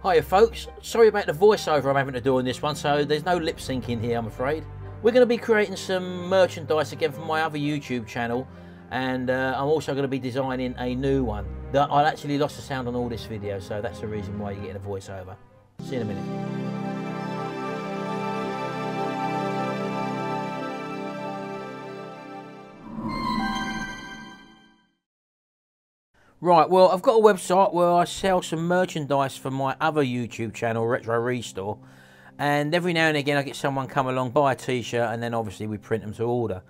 Hiya folks, sorry about the voiceover I'm having to do on this one, so there's no lip syncing here I'm afraid. We're going to be creating some merchandise again from my other YouTube channel, and I'm also going to be designing a new one. I actually lost the sound on all this video, so that's the reason why you're getting a voiceover. See you in a minute. Right, well, I've got a website where I sell some merchandise for my other YouTube channel, Retro Restore, and every now and again I get someone come along, buy a t-shirt, and then obviously we print them to order.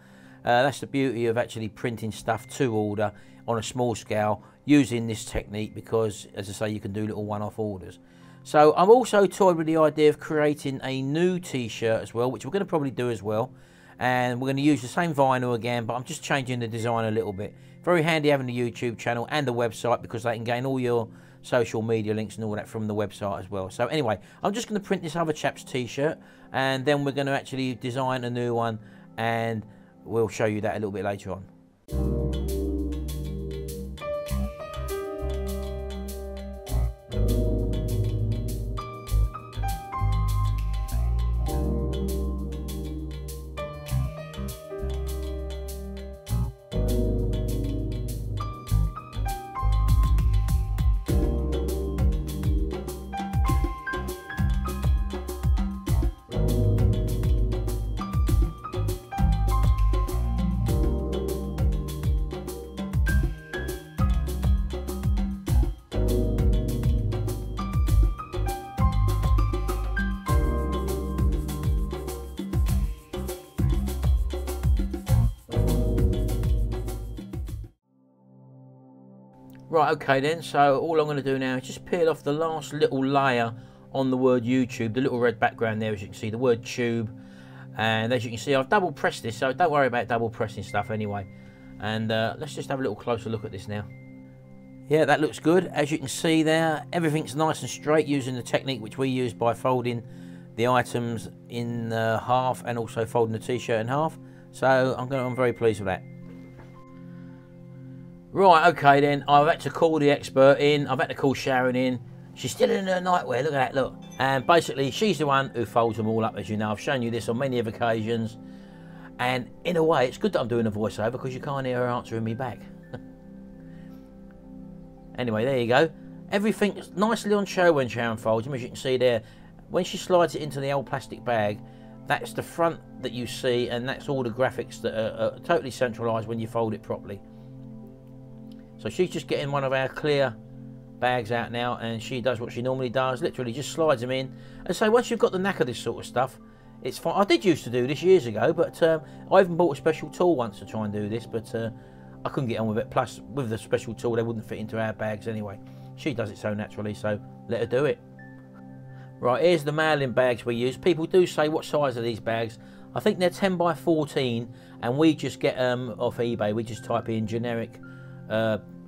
That's the beauty of actually printing stuff to order on a small scale using this technique, because, as I say, you can do little one-off orders. So I'm also toyed with the idea of creating a new t-shirt as well, which we're going to probably do as well. And we're going to use the same vinyl again, but I'm just changing the design a little bit. Very handy having the YouTube channel and the website, because they can gain all your social media links and all that from the website as well. So anyway, I'm just going to print this other chap's t-shirt, and then we're going to actually design a new one, and we'll show you that a little bit later on. Right, okay then, so all I'm going to do now is just peel off the last little layer on the word YouTube, the little red background there, as you can see, the word tube. And as you can see, I've double pressed this, so don't worry about double pressing stuff anyway. And let's just have a little closer look at this now. Yeah, that looks good. As you can see there, everything's nice and straight using the technique which we use by folding the items in half and also folding the t-shirt in half. So I'm very pleased with that. Right, okay then, I've had to call the expert in, I've had to call Sharon in. She's still in her nightwear, look at that, look. And basically, she's the one who folds them all up, as you know. I've shown you this on many of occasions. And in a way, it's good that I'm doing a voiceover, because you can't hear her answering me back. Anyway, there you go. Everything's nicely on show when Sharon folds them, as you can see there. When she slides it into the old plastic bag, that's the front that you see, and that's all the graphics that are totally centralised when you fold it properly. So she's just getting one of our clear bags out now, and she does what she normally does, literally just slides them in. And so once you've got the knack of this sort of stuff, it's fine. I did used to do this years ago, but I even bought a special tool once to try and do this, but I couldn't get on with it. Plus, with the special tool, they wouldn't fit into our bags anyway. She does it so naturally, so let her do it. Right, here's the mailing bags we use. People do say, what size are these bags? I think they're 10 by 14, and we just get them off eBay. We just type in generic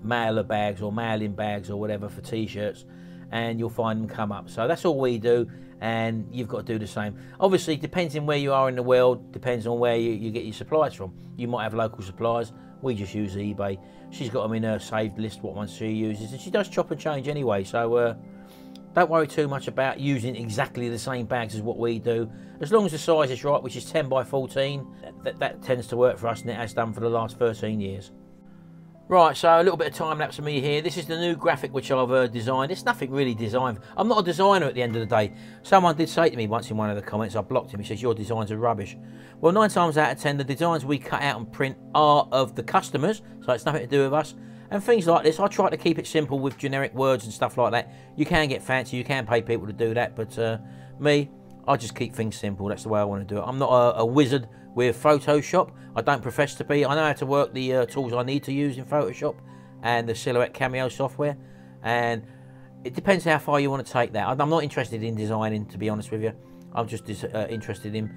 mailer bags or mailing bags or whatever for t-shirts, and you'll find them come up. So that's all we do, and you've got to do the same. Obviously, depends on where you are in the world, depends on where you get your supplies from. You might have local supplies. We just use eBay. She's got them in her saved list, what ones she uses, and she does chop and change anyway, so don't worry too much about using exactly the same bags as what we do. As long as the size is right, which is 10 by 14, that tends to work for us, and it has done for the last 13 years. Right, so a little bit of time lapse of me here. This is the new graphic which I've designed. It's nothing really designed. I'm not a designer at the end of the day. Someone did say to me once in one of the comments, I blocked him, he says, your designs are rubbish. Well, 9 times out of 10, the designs we cut out and print are of the customers, so it's nothing to do with us. And things like this, I try to keep it simple with generic words and stuff like that. You can get fancy, you can pay people to do that, but me, I just keep things simple. That's the way I want to do it. I'm not a wizard with Photoshop. I don't profess to be. I know how to work the tools I need to use in Photoshop and the Silhouette Cameo software, and it depends how far you want to take that. I'm not interested in designing, to be honest with you. I'm just interested in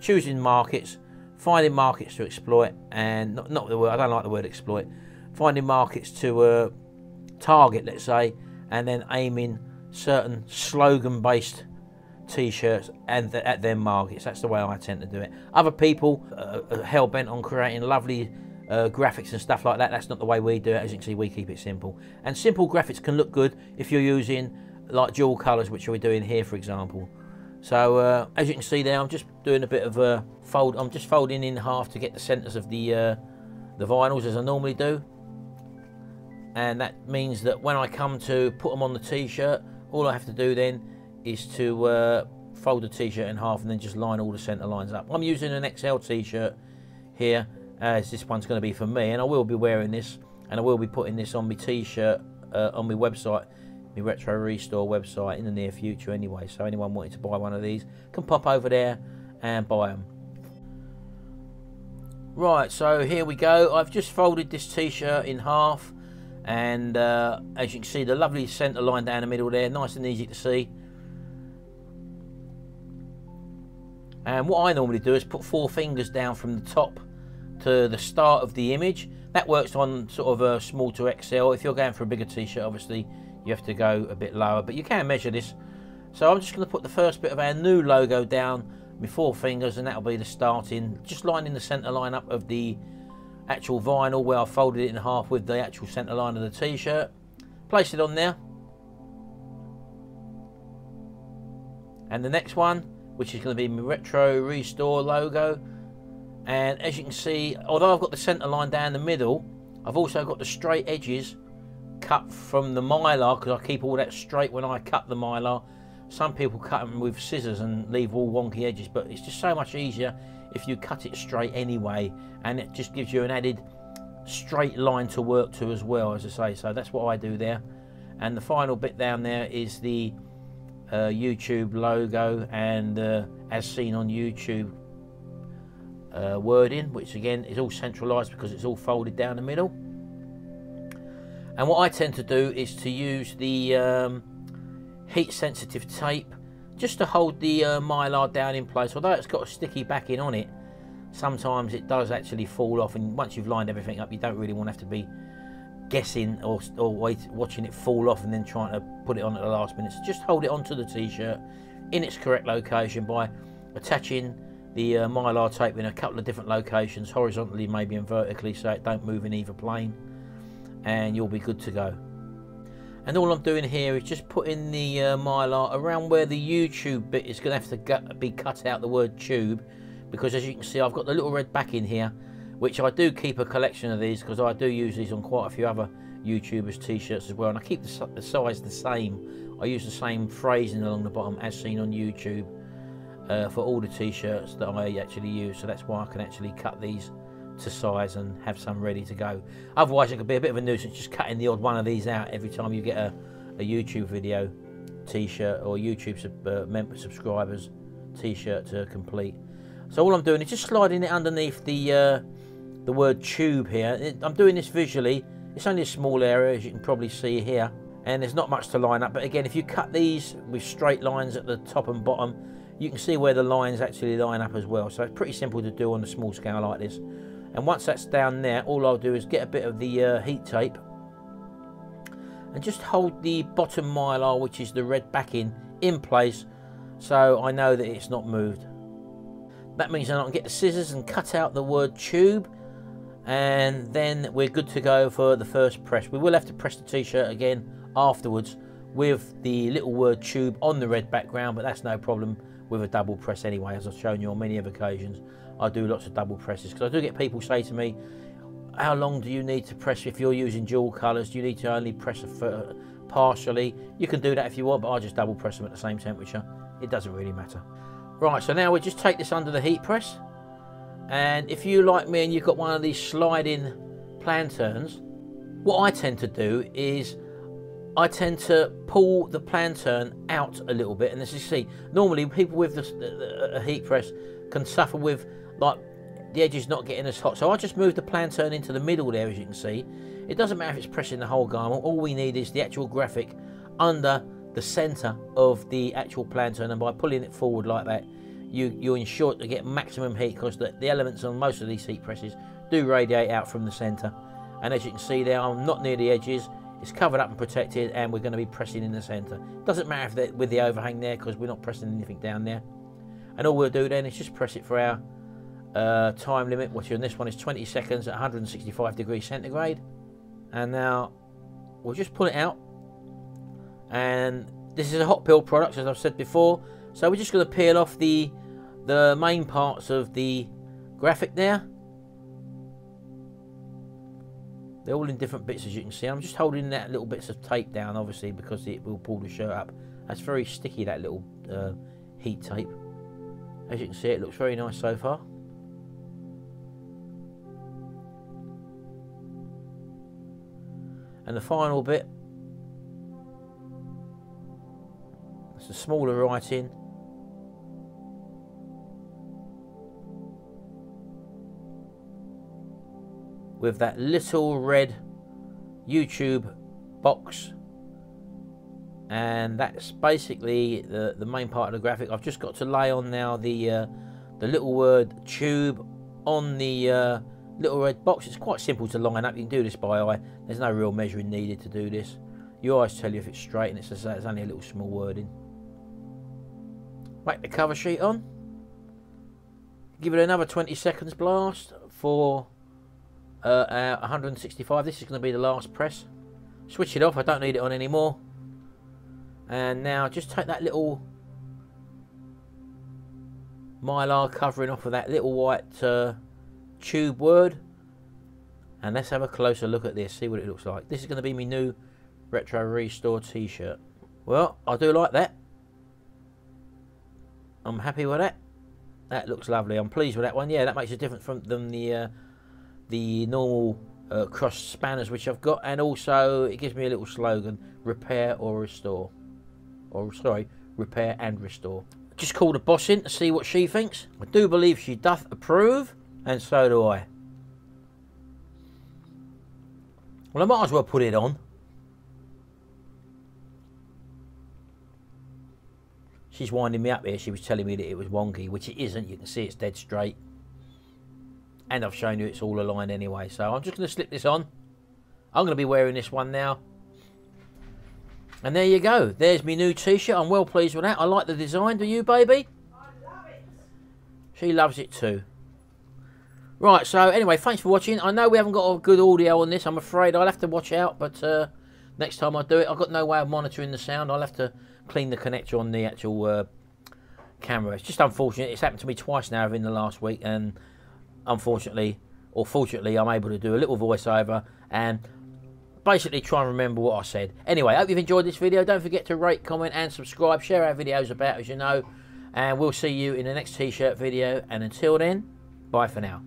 choosing markets, finding markets to exploit, and not the word, I don't like the word exploit, finding markets to target, let's say, and then aiming certain slogan-based t-shirts and at their markets. That's the way I tend to do it. Other people are hell-bent on creating lovely graphics and stuff like that. That's not the way we do it. As you can see, we keep it simple. And simple graphics can look good if you're using like dual colours, which we're doing here, for example. So as you can see there, I'm just doing a bit of a fold. I'm just folding in half to get the centres of the vinyls, as I normally do. And that means that when I come to put them on the t-shirt, all I have to do then is to fold the t-shirt in half and then just line all the centre lines up. I'm using an XL t-shirt here, as this one's going to be for me, and I will be wearing this, and I will be putting this on my t-shirt on my website, my Retro Restore website, in the near future anyway. So anyone wanting to buy one of these can pop over there and buy them. Right, so here we go. I've just folded this t-shirt in half, and as you can see, the lovely centre line down the middle there, nice and easy to see. And what I normally do is put 4 fingers down from the top to the start of the image. That works on sort of a small to XL. If you're going for a bigger t-shirt, obviously you have to go a bit lower, but you can measure this. So I'm just going to put the first bit of our new logo down with 4 fingers, and that'll be the starting, just lining the centre line up of the actual vinyl where I folded it in half with the actual centre line of the t-shirt. Place it on there. And the next one, which is going to be my Retro Restore logo. And as you can see, although I've got the centre line down the middle, I've also got the straight edges cut from the mylar, because I keep all that straight when I cut the mylar. Some people cut them with scissors and leave all wonky edges, but it's just so much easier if you cut it straight anyway, and it just gives you an added straight line to work to as well, as I say. So that's what I do there. And the final bit down there is the YouTube logo and as seen on YouTube wording, which again is all centralized because it's all folded down the middle. And what I tend to do is to use the heat sensitive tape just to hold the mylar down in place. Although it's got a sticky backing on it, sometimes it does actually fall off, and once you've lined everything up, you don't really want to have to be guessing or watching it fall off and then trying to put it on at the last minute. So just hold it onto the t-shirt in its correct location by attaching the mylar tape in a couple of different locations, horizontally maybe and vertically, so it don't move in either plane, and you'll be good to go. And all I'm doing here is just putting the mylar around where the YouTube bit is going to have to be cut out, the word tube, because as you can see, I've got the little red backing here, which I do keep a collection of these because I do use these on quite a few other YouTubers' t-shirts as well, and I keep the size the same. I use the same phrasing along the bottom as seen on YouTube for all the t-shirts that I actually use, so that's why I can actually cut these to size and have some ready to go. Otherwise it could be a bit of a nuisance just cutting the odd one of these out every time you get a YouTube video t-shirt or YouTube member subscribers t-shirt to complete. So all I'm doing is just sliding it underneath the word tube here. I'm doing this visually. It's only a small area, as you can probably see here, and there's not much to line up, but again, if you cut these with straight lines at the top and bottom, you can see where the lines actually line up as well. So it's pretty simple to do on a small scale like this. And once that's down there, all I'll do is get a bit of the heat tape and just hold the bottom mylar, which is the red backing, in place so I know that it's not moved. That means I can get the scissors and cut out the word tube, and then we're good to go for the first press. We will have to press the t-shirt again afterwards with the little word tube on the red background, but that's no problem with a double press anyway, as I've shown you on many of occasions. I do lots of double presses because I do get people say to me, how long do you need to press if you're using dual colours? Do you need to only press partially? You can do that if you want, but I just double press them at the same temperature. It doesn't really matter. Right, so now we just take this under the heat press, and if you, like me, and you've got one of these sliding planterns, what I tend to do is I tend to pull the plantern out a little bit, and as you see, normally people with a heat press can suffer with like the edges not getting as hot, so I just move the plantern into the middle there. As you can see, it doesn't matter if it's pressing the whole garment, all we need is the actual graphic under the center of the actual plantern, and by pulling it forward like that, you ensure to get maximum heat, because the elements on most of these heat presses do radiate out from the center. And as you can see there, I'm not near the edges, it's covered up and protected, and we're going to be pressing in the center. Doesn't matter if they're with the overhang there, because we're not pressing anything down there. And all we'll do then is just press it for our time limit, which on this one is 20 seconds at 165 degrees centigrade. And now we'll just pull it out, and This is a hot build product, as I've said before. So we're just going to peel off the main parts of the graphic there. They're all in different bits, as you can see. I'm just holding that little bits of tape down, obviously, because it will pull the shirt up. That's very sticky, that little heat tape. As you can see, it looks very nice so far. And the final bit, it's the smaller writing. With that little red YouTube box, and that's basically the main part of the graphic. I've just got to lay on now the little word tube on the little red box. It's quite simple to line up. You can do this by eye. There's no real measuring needed to do this. Your eyes tell you if it's straight, and it's only a little small wording. Whack the cover sheet on. Give it another 20 seconds blast for 165. This is going to be the last press. Switch it off. I don't need it on anymore. And now just take that little mylar covering off of that little white tube word, and let's have a closer look at this, see what it looks like. This is going to be my new Retro Restore t-shirt. Well, I do like that. I'm happy with that. That looks lovely. I'm pleased with that one. Yeah, that makes a difference from the normal cross spanners which I've got, and also it gives me a little slogan: repair or restore. Or sorry, repair and restore. Just call the boss in to see what she thinks. I do believe she doth approve, and so do I. Well, I might as well put it on. She's winding me up here. She was telling me that it was wonky, which it isn't. You can see it's dead straight. And I've shown you it's all aligned anyway. So I'm just going to slip this on. I'm going to be wearing this one now. And there you go. There's my new t-shirt. I'm well pleased with that. I like the design. Do you, baby? I love it. She loves it too. Right, so anyway, thanks for watching. I know we haven't got a good audio on this. I'm afraid I'll have to watch out, but next time I do it, I've got no way of monitoring the sound. I'll have to clean the connector on the actual camera. It's just unfortunate. It's happened to me twice now in the last week, and unfortunately, or fortunately, I'm able to do a little voiceover and basically try and remember what I said. Anyway, I hope you've enjoyed this video. Don't forget to rate, comment and subscribe. Share our videos about, as you know. And we'll see you in the next t-shirt video. And until then, bye for now.